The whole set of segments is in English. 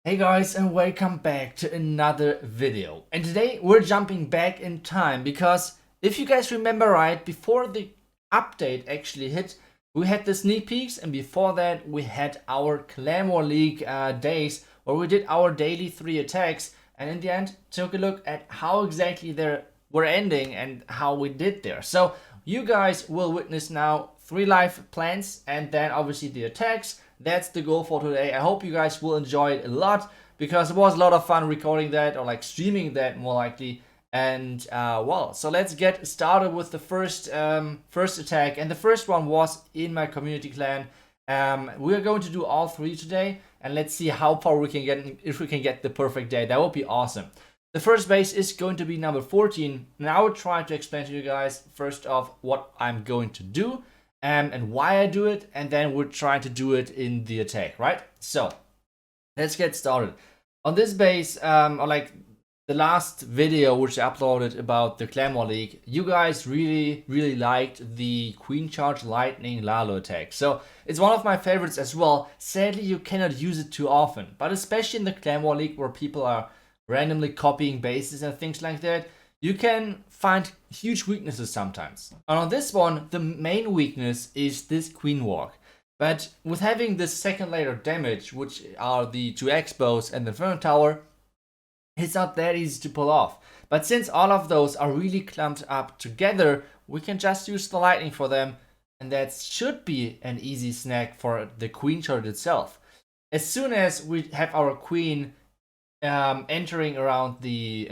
Hey guys, and welcome back to another video. And today we're jumping back in time because if you guys remember right, before the update actually hit, we had the sneak peeks, and before that we had our Claymore League days where we did our daily 3 attacks, and in the end took a look at how exactly they were ending and how we did there. So you guys will witness now 3 live plans and then obviously the attacks. That's the goal for today. I hope you guys will enjoy it a lot because it was a lot of fun recording that, or like streaming that more likely. And well, so let's get started with the first attack, and the first one was in my community clan. We are going to do all 3 today, and let's see how far we can get, if we can get the perfect day. That would be awesome. The first base is going to be number 14, and I will try to explain to you guys first off what I'm going to do and why I do it, and then we're trying to do it in the attack, right? So let's get started. On this base, or like the last video which I uploaded about the Claymore League, you guys really liked the Queen Charge Lightning Lalo attack. So it's one of my favorites as well. Sadly, you cannot use it too often, but especially in the Claymore League where people are randomly copying bases and things like that, you can find huge weaknesses sometimes. And on this one, the main weakness is this Queen Walk. But with having this second layer damage, which are the 2 Expos and the Inferno Tower, it's not that easy to pull off. But since all of those are really clumped up together, we can just use the lightning for them, and that should be an easy snack for the Queen Charge itself. As soon as we have our Queen entering around the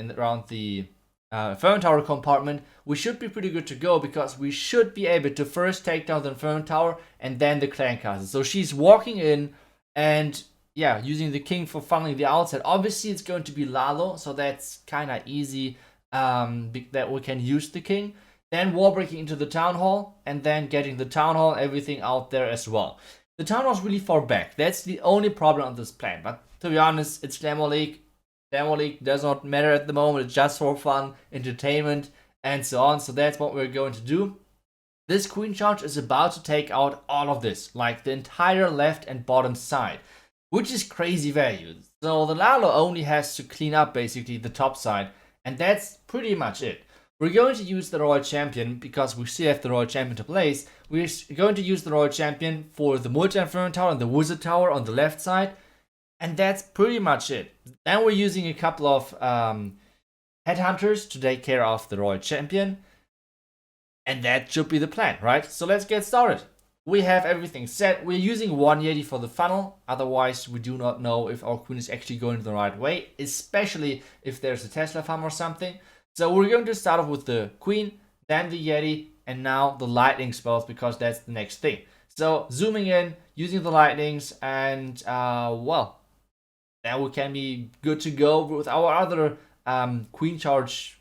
Inferno Tower compartment, we should be pretty good to go because we should be able to first take down the Inferno Tower and then the Clan Castle. So she's walking in and yeah, using the king for funneling the outside. Obviously it's going to be Lalo, so that's kind of easy that we can use the king. Then wall breaking into the town hall and then getting the town hall, everything out there as well. The town hall is really far back. That's the only problem on this plan, but to be honest, it's Claymore League. Claymore League does not matter at the moment. It's just for fun, entertainment, and so on. So that's what we're going to do. This Queen Charge is about to take out all of this, like the entire left and bottom side, which is crazy value. So the Lalo only has to clean up basically the top side, and that's pretty much it. We're going to use the Royal Champion because we still have the Royal Champion to place. We're going to use the Royal Champion for the Multi-Inferno Tower and the Wizard Tower on the left side. And that's pretty much it. Then we're using a couple of headhunters to take care of the Royal Champion. And that should be the plan, right? So let's get started. We have everything set. We're using 1 Yeti for the funnel. Otherwise, we do not know if our queen is actually going the right way, especially if there's a Tesla farm or something. So we're going to start off with the queen, then the Yeti, and now the lightning spells because that's the next thing. So zooming in, using the lightnings, and well, then we can be good to go with our other Queen Charge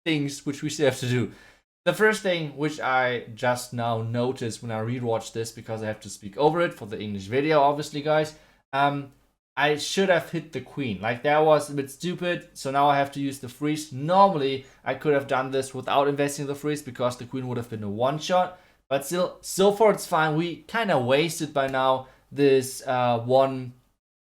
things which we still have to do. The first thing which I just now noticed when I rewatched this, because I have to speak over it for the English video, obviously, guys, I should have hit the queen. Like, that was a bit stupid, so now I have to use the freeze. Normally, I could have done this without investing the freeze because the queen would have been a one-shot, but still, so far it's fine. We kind of wasted by now this one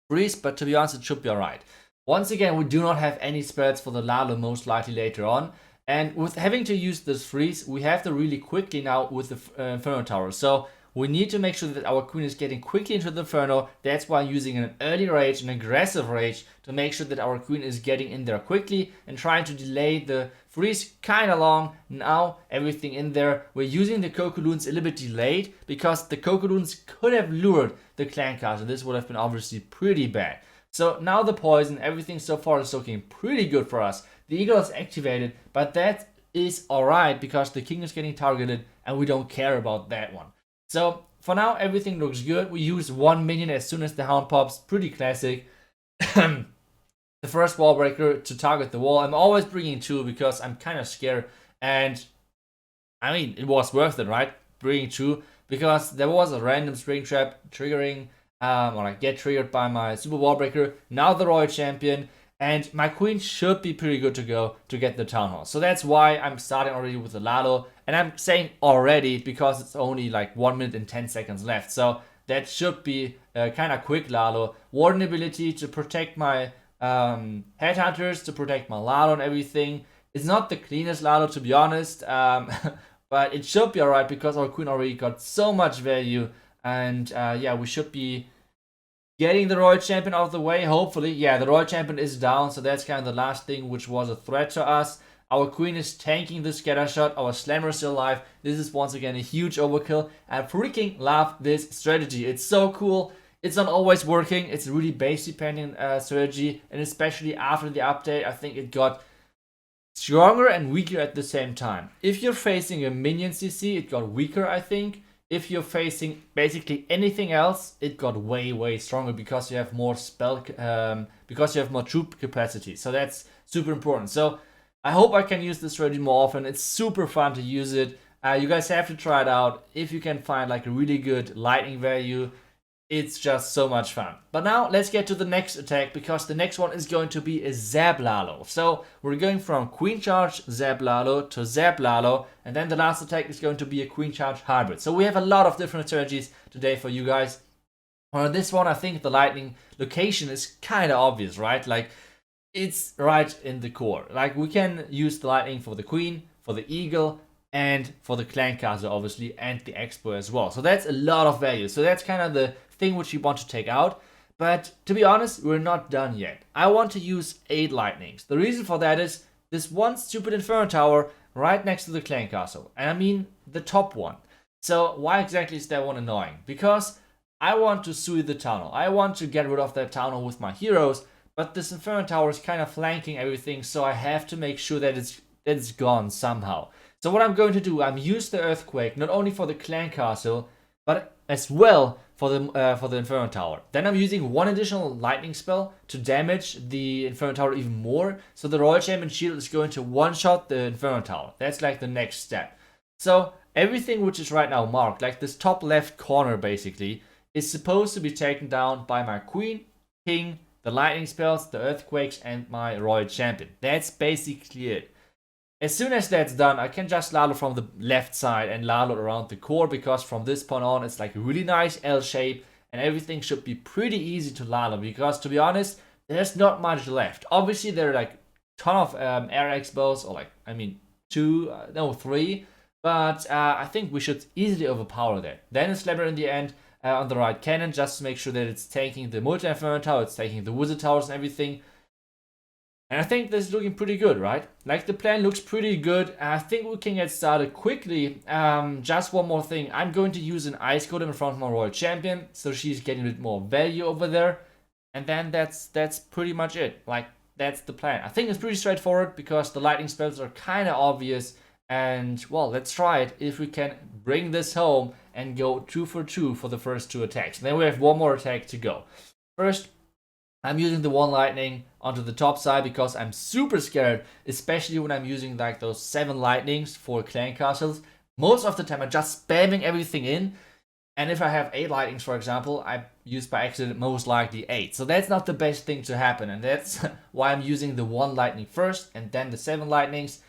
freeze, but to be honest, it should be alright. Once again, we do not have any spells for the Lalo most likely later on. And with having to use this freeze, we have to really quickly now with the Inferno Tower. So we need to make sure that our queen is getting quickly into the Inferno. That's why I'm using an early rage, an aggressive rage, to make sure that our queen is getting in there quickly and trying to delay the freeze kind of long. Now everything in there. We're using the Cocooloons a little bit delayed because the Cocooloons could have lured the Clan Castle. This would have been obviously pretty bad. So now the poison, everything so far is looking pretty good for us. The eagle is activated, but that is alright because the king is getting targeted and we don't care about that one. So for now, everything looks good. We use 1 minion as soon as the hound pops. Pretty classic. The first wall breaker to target the wall. I'm always bringing 2 because I'm kind of scared. And I mean, it was worth it, right? Bringing 2 because there was a random spring trap triggering or like get triggered by my super wall breaker. Now the Royal Champion. And my queen should be pretty good to go to get the town hall. So that's why I'm starting already with the Lalo. And I'm saying already because it's only like 1 minute and 10 seconds left. So that should be kind of quick lalo. Warden ability to protect my headhunters, to protect my lalo and everything. It's not the cleanest lalo, to be honest, but it should be alright because our queen already got so much value. And yeah, we should be getting the Royal Champion out of the way, hopefully. Yeah, the Royal Champion is down, so that's kind of the last thing which was a threat to us. Our queen is tanking the scatter shot, our slammer is still alive. This is once again a huge overkill. I freaking love this strategy. It's so cool. It's not always working. It's a really base dependent strategy, and especially after the update, I think it got stronger and weaker at the same time. If you're facing a minion CC, it got weaker, I think. If you're facing basically anything else, it got way stronger because you have more because you have more troop capacity. So that's super important. So I hope I can use this strategy more often. It's super fun to use it. You guys have to try it out. If you can find like a really good lightning value, it's just so much fun. But now let's get to the next attack, because the next one is going to be a Zap Lalo. So we're going from Queen Charge Zap Lalo to Zap Lalo, and then the last attack is going to be a Queen Charge Hybrid. So we have a lot of different strategies today for you guys. On this one, I think the lightning location is kind of obvious, right? Like, it's right in the core. Like, we can use the lightning for the queen, for the eagle, and for the clan castle, obviously, and the expo as well. So that's a lot of value. So that's kind of the thing which we want to take out. But to be honest, we're not done yet. I want to use 8 lightnings. The reason for that is this one stupid Inferno Tower right next to the clan castle. And I mean the top one. So why exactly is that one annoying? Because I want to sue the tunnel. I want to get rid of that tunnel with my heroes. But this Inferno Tower is kind of flanking everything. So I have to make sure that it's gone somehow. So what I'm going to do, I'm use the Earthquake not only for the clan castle, but as well for the Inferno Tower. Then I'm using one additional lightning spell to damage the Inferno Tower even more. So the Royal Champion Shield is going to one-shot the Inferno Tower. That's like the next step. So everything which is right now marked, like this top left corner basically, is supposed to be taken down by my Queen, King, the lightning spells, the earthquakes, and my Royal Champion. That's basically it. As soon as that's done, I can just lalo from the left side and lalo around the core, because from this point on it's like a really nice L shape and everything should be pretty easy to lalo, because to be honest, there's not much left. Obviously there are like a ton of air expos, or like, I mean 3, but I think we should easily overpower that. Then a slammer in the end on the right cannon, just to make sure that it's taking the multi-inferno tower, it's taking the wizard towers and everything. And I think this is looking pretty good, right? Like, the plan looks pretty good. I think we can get started quickly. Just one more thing. I'm going to use an ice golem in front of my Royal Champion, so she's getting a bit more value over there. And then that's pretty much it. Like, that's the plan. I think it's pretty straightforward because the lightning spells are kind of obvious. And, well, let's try it if we can bring this home and go 2 for 2 for the first 2 attacks. Then we have one more attack to go. First, I'm using the one lightning onto the top side because I'm super scared, especially when I'm using like those 7 lightnings for clan castles. Most of the time I'm just spamming everything in, and if I have 8 lightnings, for example, I use by accident most likely 8. So that's not the best thing to happen, and that's why I'm using the one lightning first and then the 7 lightnings,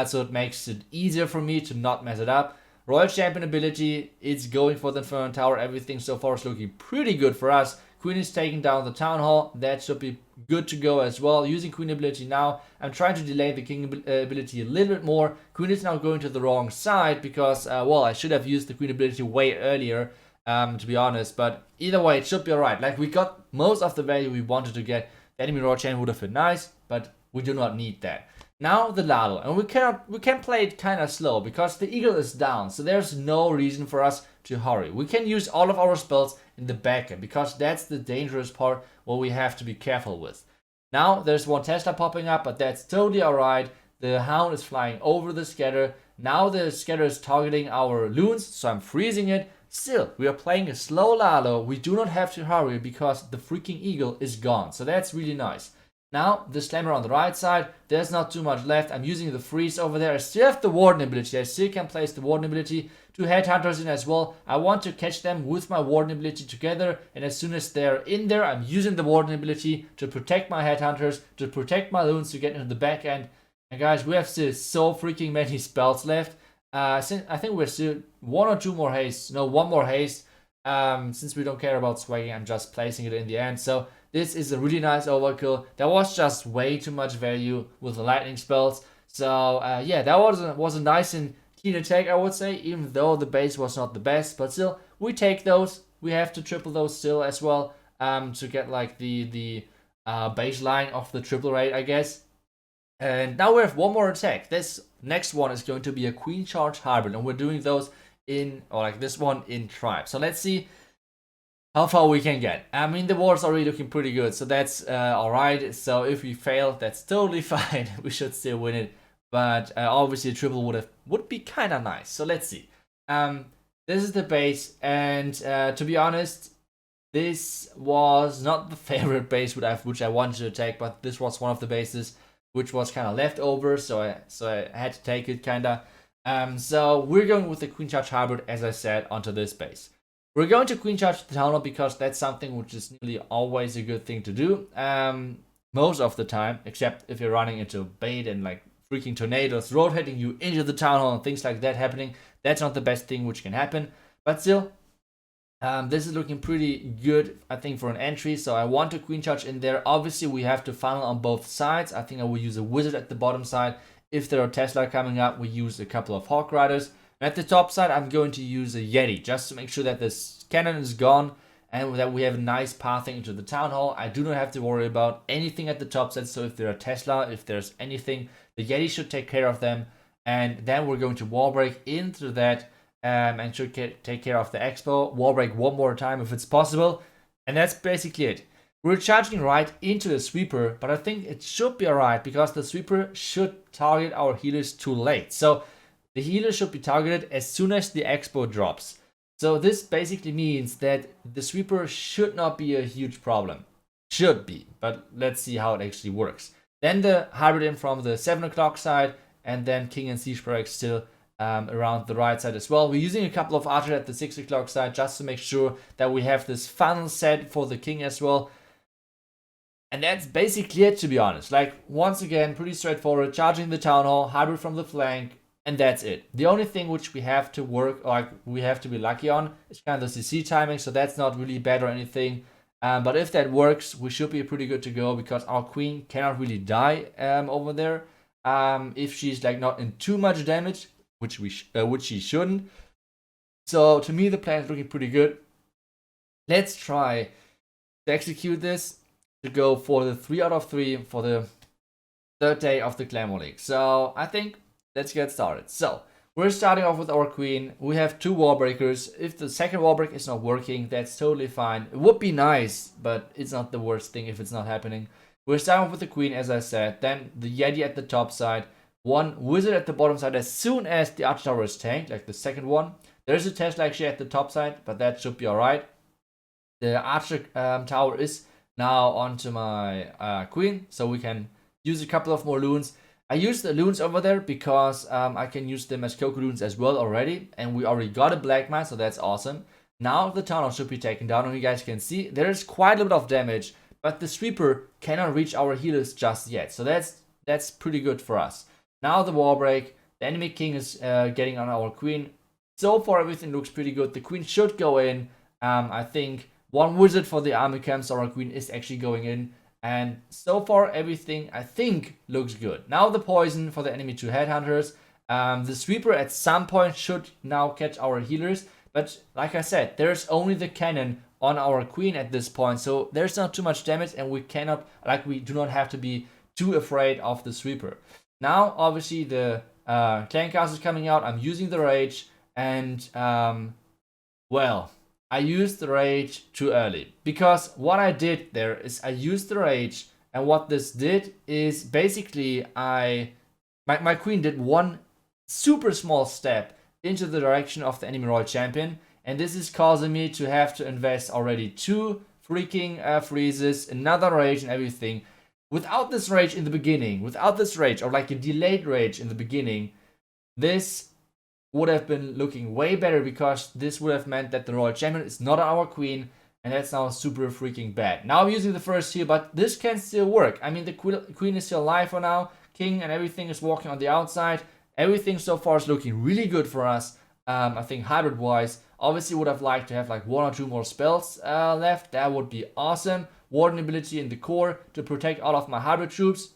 so it makes it easier for me to not mess it up. Royal Champion ability, it's going for the Inferno Tower. Everything so far is looking pretty good for us. Queen is taking down the Town Hall. That should be good to go as well. Using Queen ability now. I'm trying to delay the King ability a little bit more. Queen is now going to the wrong side because, well, I should have used the Queen ability way earlier, to be honest. But either way, it should be alright. Like, we got most of the value we wanted to get. The enemy Royal Champion would have been nice, but we do not need that. Now the Lalo, and we can play it kind of slow because the eagle is down, so there's no reason for us to hurry. We can use all of our spells in the back end because that's the dangerous part what we have to be careful with. Now there's one Tesla popping up, but that's totally alright. The hound is flying over the scatter. Now the scatter is targeting our loons, so I'm freezing it. Still, we are playing a slow Lalo. We do not have to hurry because the freaking eagle is gone, so that's really nice. Now, the slammer on the right side, there's not too much left. I'm using the freeze over there. I still have the warden ability. I still can place the warden ability. 2 headhunters in as well. I want to catch them with my warden ability together. And as soon as they're in there, I'm using the warden ability to protect my headhunters, to protect my loons, to get into the back end. And guys, we have still so freaking many spells left. I think we're still 1 or 2 more haste. No, 1 more haste. Since we don't care about swagging, I'm just placing it in the end. So this is a really nice overkill. There was just way too much value with the lightning spells. So yeah, that was a nice and clean attack, I would say, even though the base was not the best. But still, we take those. We have to triple those still as well to get like the baseline of the triple rate, I guess. And now we have one more attack. This next one is going to be a Queen Charge Hybrid, and we're doing those in, or like this one in Tribe. So let's see how far we can get. I mean, the ward's already looking pretty good, so that's alright. So if we fail, that's totally fine. We should still win it, but obviously a triple would be kind of nice. So let's see. This is the base, and to be honest, this was not the favorite base which I wanted to attack, but this was one of the bases which was kind of leftover, so I had to take it kind of. So we're going with the Queen Charge Hybrid, as I said, onto this base. We're going to Queen Charge the Town Hall because that's something which is nearly always a good thing to do. Most of the time, except if you're running into bait and like freaking tornadoes rotating you into the Town Hall and things like that happening. That's not the best thing which can happen. But still, this is looking pretty good, I think, for an entry. So I want a Queen Charge in there. Obviously, we have to funnel on both sides. I think I will use a Wizard at the bottom side. If there are Tesla coming up, we use a couple of Hawk Riders. And at the top side, I'm going to use a Yeti, just to make sure that this cannon is gone and that we have a nice pathing into the Town Hall. I do not have to worry about anything at the top side. So if there are Tesla, if there's anything, the Yeti should take care of them. And then we're going to wall break into that. And should take care of the expo. Wall break one more time if it's possible. And that's basically it. We're charging right into the sweeper, but I think it should be alright because the sweeper should target our healers too late. So the healer should be targeted as soon as the expo drops. So this basically means that the sweeper should not be a huge problem. Should be, but let's see how it actually works. Then the hybrid in from the 7 o'clock side, and then King and Siege Barracks still around the right side as well. We're using a couple of archers at the 6 o'clock side just to make sure that we have this funnel set for the king as well. And that's basically it, to be honest. Like, once again, pretty straightforward. Charging the Town Hall, hybrid from the flank, and that's it. The only thing which we have to work, like we have to be lucky on, is kind of the CC timing, so that's not really bad or anything. But if that works, we should be pretty good to go because our queen cannot really die over there. If she's like not in too much damage, which she shouldn't. So to me, the plan is looking pretty good. Let's try to execute this to go for the 3 out of 3 for the third day of the Glamour League. So I think let's get started. So we're starting off with our queen. We have 2 wall breakers. If the second wall break is not working, that's totally fine. It would be nice, but it's not the worst thing if it's not happening. We're starting off with the queen, as I said. Then the Yeti at the top side. 1 wizard at the bottom side as soon as the arch tower is tanked, like the second one. There's a Tesla actually at the top side, but that should be alright. The archer tower is now onto my queen, so we can use a couple of more loons. I used the loons over there because I can use them as Coco loons as well already, and we already got a black man, so that's awesome. Now the town hall should be taken down, and you guys can see there's quite a bit of damage, but the sweeper cannot reach our healers just yet, so that's pretty good for us. Now the wall break, the enemy king is getting on our queen. So far everything looks pretty good. The queen should go in. I think 1 wizard for the army camp, so our queen is actually going in. And so far everything I think looks good. Now the poison for the enemy 2 headhunters. The sweeper at some point should now catch our healers. But like I said, there's only the cannon on our queen at this point. So there's not too much damage and we do not have to be too afraid of the sweeper. Now, obviously, the clan castle is coming out. I'm using the rage, and well, I used the rage too early because what I did there is I used the rage, and what this did is basically my queen did 1 super small step into the direction of the enemy royal champion, and this is causing me to have to invest already 2 freaking freezes, another rage, and everything. Without this rage in the beginning, without this rage, or like a delayed rage in the beginning, this would have been looking way better because this would have meant that the royal champion is not our queen, and that's now super freaking bad. Now I'm using the first heal, but this can still work. I mean, the queen is still alive for now, king and everything is walking on the outside. Everything so far is looking really good for us, I think hybrid-wise. Obviously would have liked to have like 1 or 2 more spells left. That would be awesome. Warden ability in the core to protect all of my hybrid troops.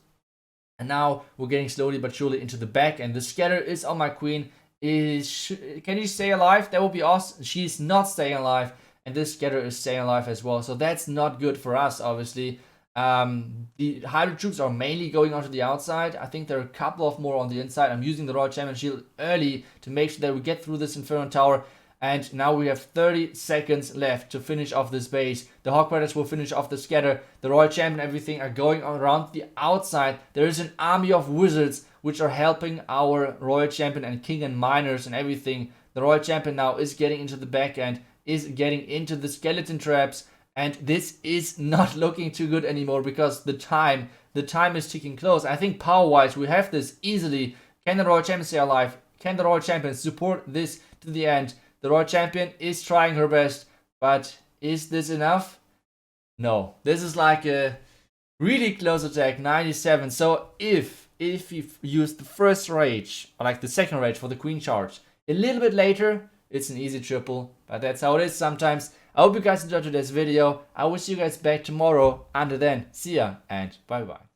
And now we're getting slowly but surely into the back, and the scatter is on my queen. Can you stay alive? That would be awesome. She's not staying alive, and this scatter is staying alive as well. So that's not good for us, obviously. The hybrid troops are mainly going onto the outside. I think there are a couple of more on the inside. I'm using the Royal Champion Shield early to make sure that we get through this Inferno Tower. And now we have 30 seconds left to finish off this base. The Hawk Riders will finish off the scatter. The Royal Champion and everything are going around the outside. There is an army of wizards which are helping our Royal Champion and King and Miners and everything. The Royal Champion now is getting into the back end, is getting into the skeleton traps. And this is not looking too good anymore because the time is ticking close. I think power-wise we have this easily. Can the Royal Champion stay alive? Can the Royal Champion support this to the end? The Royal Champion is trying her best, but is this enough? No. This is like a really close attack, 97. So if you use the first rage, or like the second rage for the queen charge, a little bit later, it's an easy triple. But that's how it is sometimes. I hope you guys enjoyed today's video. I will see you guys back tomorrow. Until then, see ya and bye bye.